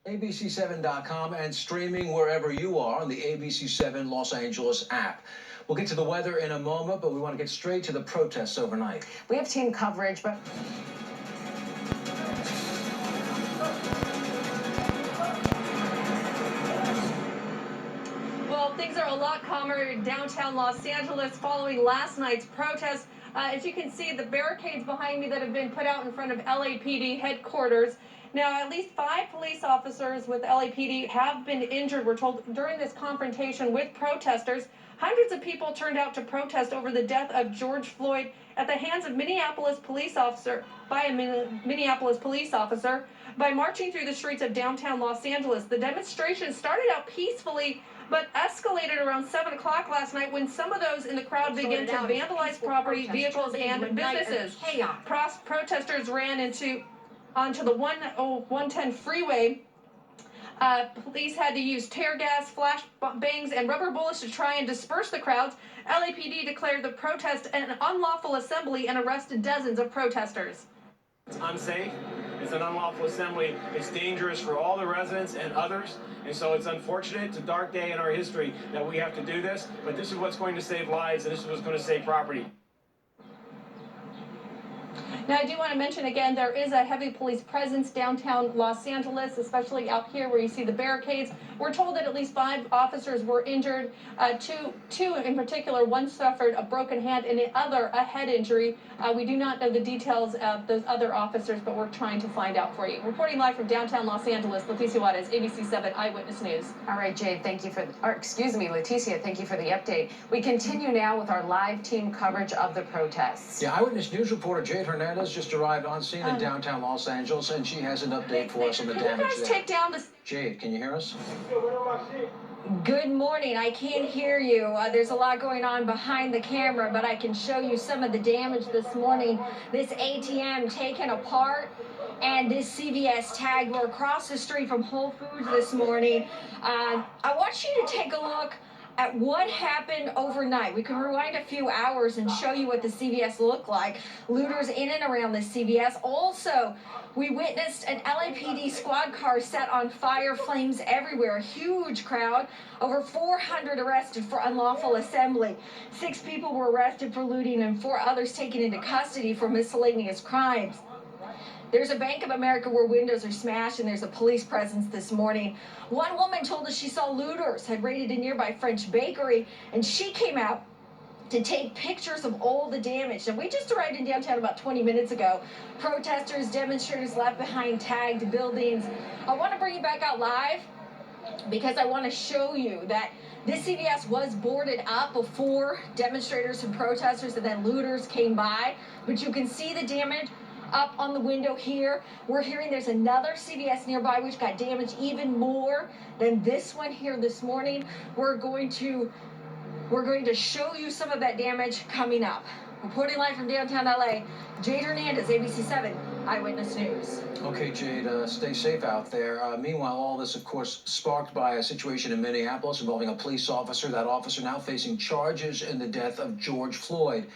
ABC7.com and streaming wherever you are on the ABC7 Los Angeles app. We'll get to the weather in a moment, but we want to get straight to the protests overnight. We have team coverage, but well, things are a lot calmer in downtown Los Angeles following last night's protest. As you can see, the barricades behind me that have been put out in front of LAPD headquarters. Now, at least 5 police officers with LAPD have been injured, we're told, during this confrontation with protesters. Hundreds of people turned out to protest over the death of George Floyd at the hands of Minneapolis police officer by marching through the streets of downtown Los Angeles. The demonstration started out peacefully, but escalated around 7 o'clock last night when some of those in the crowd began to vandalize property, vehicles, and businesses. Protesters ran onto the 110 freeway. Police had to use tear gas, flash bangs, and rubber bullets to try and disperse the crowds. LAPD declared the protest an unlawful assembly and arrested dozens of protesters. It's unsafe. It's an unlawful assembly. It's dangerous for all the residents and others. And so it's unfortunate. It's a dark day in our history that we have to do this. But this is what's going to save lives, and this is what's going to save property. Now, I do want to mention again, there is a heavy police presence downtown Los Angeles, especially out here where you see the barricades. We're told that at least 5 officers were injured, two in particular. One suffered a broken hand and the other a head injury. We do not know the details of those other officers, but we're trying to find out for you. Reporting live from downtown Los Angeles, Leticia Juarez, ABC7 Eyewitness News. all right, Jade, thank you for, Leticia, thank you for the update. We continue now with our live team coverage of the protests. Yeah, Eyewitness News reporter Jade Hernandez just arrived on scene in downtown Los Angeles, and she has an update for us on the damage Can you guys take down this? Jade, can you hear us? Good morning. I can't hear you. There's a lot going on behind the camera, but I can show you some of the damage this morning. This ATM taken apart, and this CVS tag. We're across the street from Whole Foods this morning. I want you to take a look at what happened overnight. We can rewind a few hours and show you what the CVS looked like. Looters in and around the CVS. Also, we witnessed an LAPD squad car set on fire, flames everywhere. A huge crowd. Over 400 arrested for unlawful assembly. 6 people were arrested for looting and 4 others taken into custody for miscellaneous crimes. There's a Bank of America where windows are smashed, and there's a police presence this morning. One woman told us she saw looters had raided a nearby French bakery, and she came out to take pictures of all the damage. And we just arrived in downtown about 20 minutes ago. Protesters, demonstrators left behind tagged buildings. I want to bring you back out live because I want to show you that this CVS was boarded up before demonstrators and protesters and then looters came by. But you can see the damage up on the window here. We're hearing there's another CVS nearby which got damaged even more than this one here this morning. We're going to show you some of that damage coming up. Reporting live from downtown LA, Jade Hernandez, ABC7 Eyewitness News. Okay, Jade, stay safe out there. Meanwhile, all this, of course, sparked by a situation in Minneapolis involving a police officer. That officer now facing charges in the death of George Floyd.